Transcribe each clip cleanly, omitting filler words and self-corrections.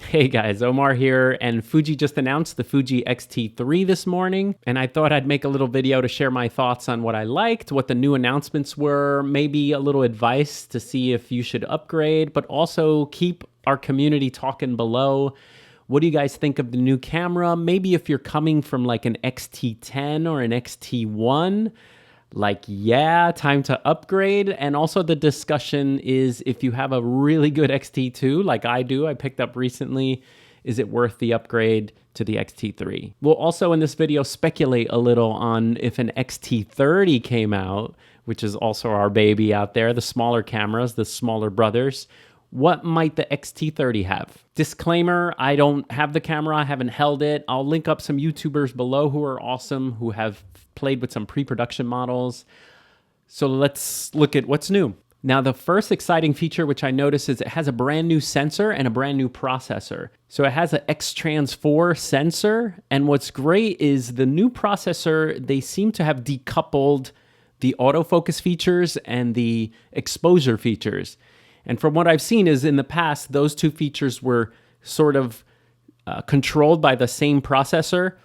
Hey guys, Omar here, and Fuji just announced the Fuji XT3 this morning, and I thought I'd make a little video to share my thoughts on what I liked, what the new announcements were, maybe a little advice to see if you should upgrade, but also keep our community talking below. What do you guys think of the new camera? Maybe if you're coming from like an XT10 or an XT1, like, yeah, time to upgrade. And also the discussion is if you have a really good XT2, like I do, I picked up recently, is it worth the upgrade to the XT3? We'll also in this video speculate a little on if an XT30 came out, which is also our baby out there, the smaller cameras, the smaller brothers. What might the XT30 have? Disclaimer, I don't have the camera, I haven't held it. I'll link up some YouTubers below who are awesome, who have played with some pre-production models. So let's look at what's new. Now, the first exciting feature which I noticed is it has a brand new sensor and a brand new processor. So it has an X-Trans4 sensor, and what's great is the new processor, they seem to have decoupled the autofocus features and the exposure features. And from what I've seen is in the past, those two features were sort of controlled by the same processor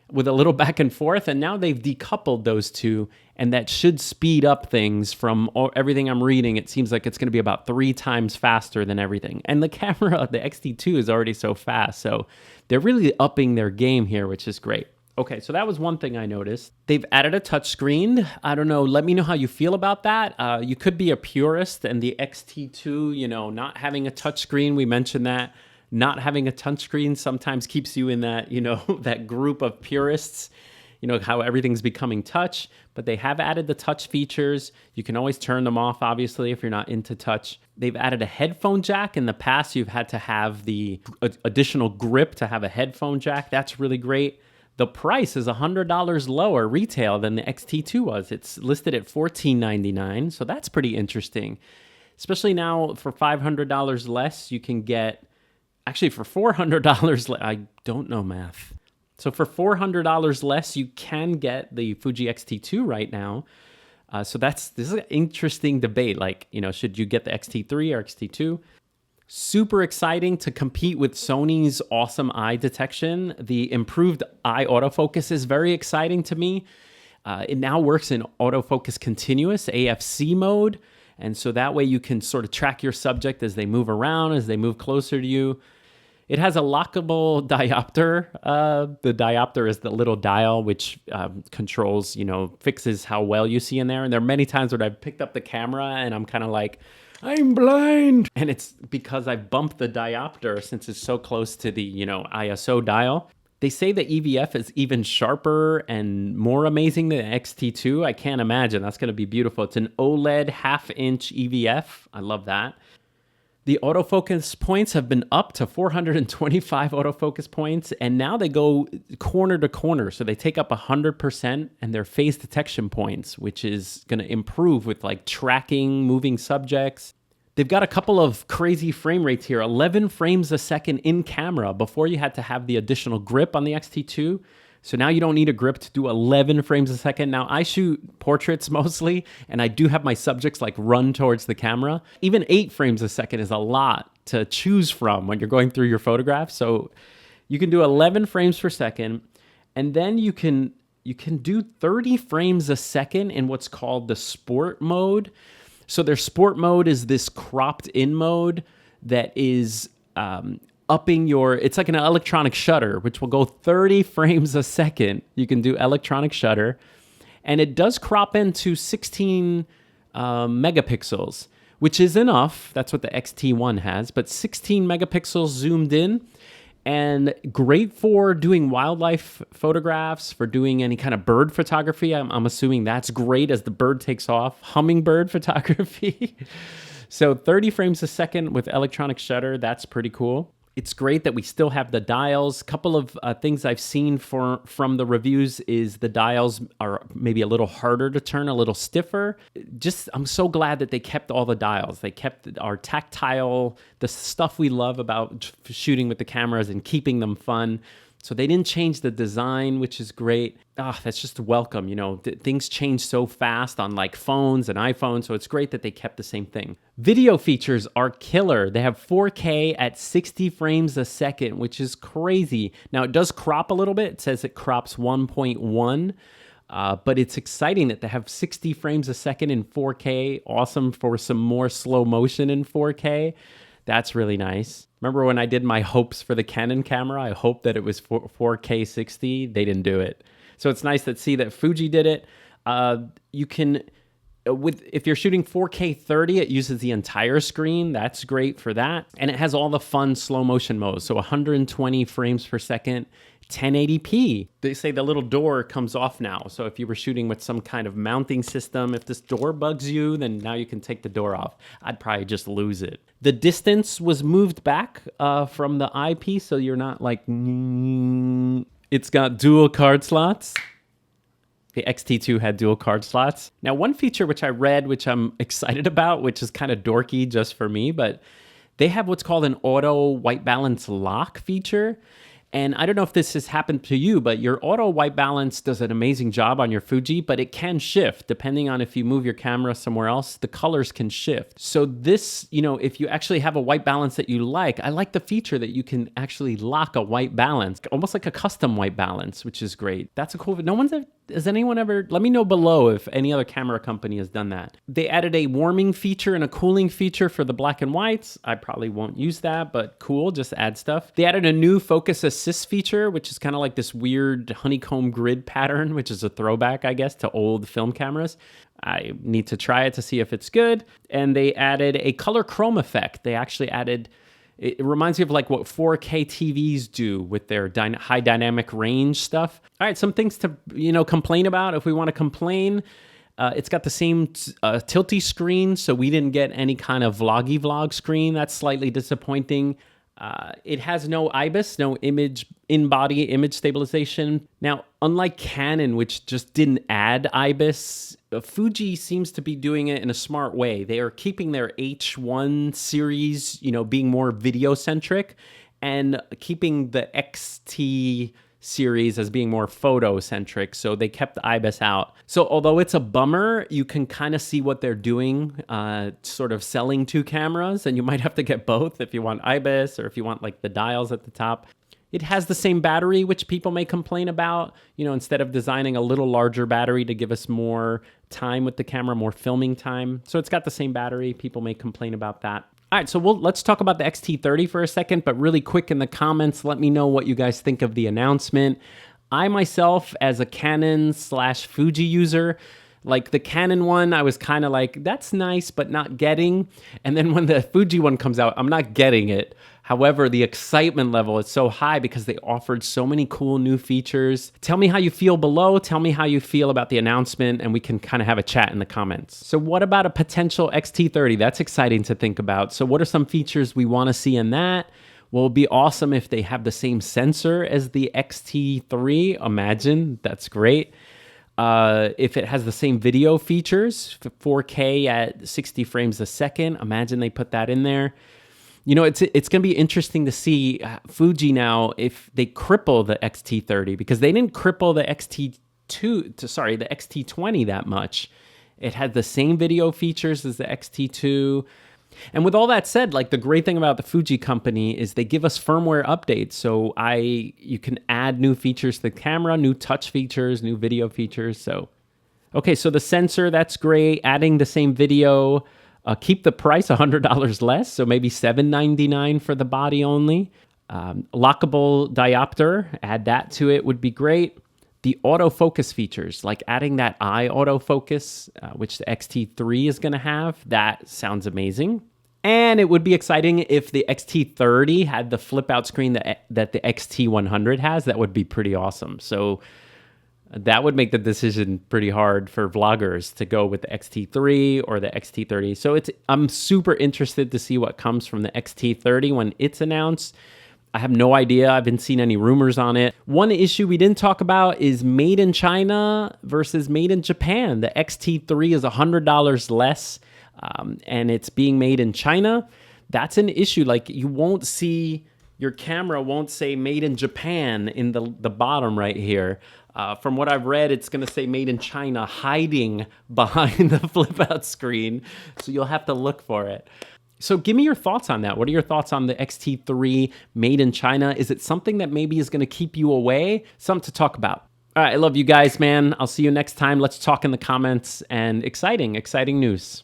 with a little back and forth. And now they've decoupled those two, and that should speed up things. From everything I'm reading, it seems like it's going to be about 3 times faster than everything. And the camera, the XT2 is already so fast. So they're really upping their game here, which is great. Okay, so that was one thing I noticed. They've added a touchscreen. I don't know, let me know how you feel about that. You could be a purist, and the XT2, not having a touchscreen, we mentioned that. Not having a touchscreen sometimes keeps you in that, that group of purists, how everything's becoming touch, but they have added the touch features. You can always turn them off, obviously, if you're not into touch. They've added a headphone jack. In the past, you've had to have the additional grip to have a headphone jack. That's really great. The price is $100 lower retail than the XT2 was. It's listed at $1499, so that's pretty interesting. Especially now for $500 less, you can get, actually for $400, I don't know math. So for $400 less, you can get the Fuji XT2 right now. So this is an interesting debate. Like, should you get the XT3 or XT2? Super exciting to compete with Sony's awesome eye detection. The improved eye autofocus is very exciting to me. It now works in autofocus continuous, AFC mode. And so that way you can sort of track your subject as they move around, as they move closer to you. It has a lockable diopter. The diopter is the little dial which controls, fixes how well you see in there. And there are many times where I've picked up the camera and I'm kind of like, I'm blind. And it's because I bumped the diopter since it's so close to the, ISO dial. They say the EVF is even sharper and more amazing than the XT2. I can't imagine. That's going to be beautiful. It's an OLED half-inch EVF. I love that. The autofocus points have been up to 425 autofocus points, and now they go corner to corner. So they take up 100%, and they're phase detection points, which is going to improve with like tracking moving subjects. They've got a couple of crazy frame rates here, 11 frames a second in camera. Before you had to have the additional grip on the XT2. So now you don't need a grip to do 11 frames a second. Now I shoot portraits mostly, and I do have my subjects like run towards the camera. Even 8 frames a second is a lot to choose from when you're going through your photographs. So you can do 11 frames per second, and then you can do 30 frames a second in what's called the sport mode. So their sport mode is this cropped in mode that is upping it's like an electronic shutter, which will go 30 frames a second. You can do electronic shutter, and it does crop into 16 megapixels, which is enough. That's what the XT1 has, but 16 megapixels zoomed in, and great for doing wildlife photographs, for doing any kind of bird photography. I'm assuming that's great as the bird takes off. Hummingbird photography. So 30 frames a second with electronic shutter, that's pretty cool. It's great that we still have the dials. A couple of things I've seen from the reviews is the dials are maybe a little harder to turn, a little stiffer. I'm so glad that they kept all the dials. They kept our tactile, the stuff we love about shooting with the cameras and keeping them fun. So they didn't change the design, which is great. That's just welcome. You know, things change so fast on like phones and iPhones, so it's great that they kept the same thing. Video features are killer. They have 4K at 60 frames a second, which is crazy. Now, it does crop a little bit. It says it crops 1.1. But it's exciting that they have 60 frames a second in 4K. Awesome for some more slow motion in 4K. That's really nice. Remember when I did my hopes for the Canon camera? I hoped that it was 4K 60. They didn't do it. So it's nice to see that Fuji did it. You can, if you're shooting 4K 30, it uses the entire screen. That's great for that. And it has all the fun slow motion modes. So 120 frames per second. 1080p. They say the little door comes off now. So if you were shooting with some kind of mounting system, if this door bugs you, then now you can take the door off. I'd probably just lose it. The distance was moved back from the eyepiece, so you're not like... It's got dual card slots. The XT2 had dual card slots. Now, one feature which I read, which I'm excited about, which is kind of dorky just for me, but they have what's called an auto white balance lock feature. And I don't know if this has happened to you, but your auto white balance does an amazing job on your Fuji, but it can shift depending on if you move your camera somewhere else, the colors can shift. So this, you know, if you actually have a white balance that you like, I like the feature that you can actually lock a white balance, almost like a custom white balance, which is great. That's a cool, has anyone ever, let me know below if any other camera company has done that. They added a warming feature and a cooling feature for the black and whites. I probably won't use that, but cool, just add stuff. They added a new focus assist feature, which is kind of like this weird honeycomb grid pattern, which is a throwback, I guess, to old film cameras. I need to try it to see if it's good. And they added a color chrome effect. They actually added, it reminds me of like what 4K TVs do with their high dynamic range stuff. All right, some things to, you know, complain about. If we want to complain, it's got the same tilty screen, so we didn't get any kind of vlog screen. That's slightly disappointing. It has no IBIS, no in-body image stabilization. Now, unlike Canon, which just didn't add IBIS, Fuji seems to be doing it in a smart way. They are keeping their H1 series, you know, being more video-centric, and keeping the XT series as being more photo-centric, so they kept the IBIS out. So although it's a bummer, you can kind of see what they're doing, sort of selling two cameras, and you might have to get both if you want IBIS or if you want like the dials at the top. It has the same battery, which people may complain about, you know, instead of designing a little larger battery to give us more time with the camera, more filming time. So it's got the same battery. People may complain about that. All right, so let's talk about the XT30 for a second, but really quick in the comments, let me know what you guys think of the announcement. I myself, as a Canon/Fuji user, like the Canon one, I was kind of like, that's nice, but not getting. And then when the Fuji one comes out, I'm not getting it. However, the excitement level is so high because they offered so many cool new features. Tell me how you feel below. Tell me how you feel about the announcement, and we can kind of have a chat in the comments. So what about a potential XT30? That's exciting to think about. So what are some features we want to see in that? Well, it'd be awesome if they have the same sensor as the XT3. Imagine, that's great. If it has the same video features, 4K at 60 frames a second, imagine they put that in there. You know, it's going to be interesting to see Fuji now if they cripple the XT30, because they didn't cripple the the XT20 that much. It had the same video features as the XT2. And with all that said, like the great thing about the Fuji company is they give us firmware updates. So you can add new features to the camera, new touch features, new video features. So, okay, so the sensor, that's great. Adding the same video. Keep the price $100 less, so maybe $799 for the body only. Lockable diopter, add that to it would be great. The autofocus features, like adding that eye autofocus, which the XT3 is going to have, that sounds amazing. And it would be exciting if the XT30 had the flip-out screen that the XT100 has. That would be pretty awesome. So that would make the decision pretty hard for vloggers to go with the XT3 or the XT30. So I'm super interested to see what comes from the XT30 when it's announced. I have no idea. I haven't seen any rumors on it. One issue we didn't talk about is made in China versus made in Japan. The XT3 is $100 less, and it's being made in China. That's an issue. Like, you won't see your camera won't say made in Japan in the bottom right here. From what I've read, it's going to say made in China, hiding behind the flip out screen. So you'll have to look for it. So give me your thoughts on that. What are your thoughts on the XT3 made in China? Is it something that maybe is going to keep you away? Something to talk about. All right, I love you guys, man. I'll see you next time. Let's talk in the comments, and exciting news.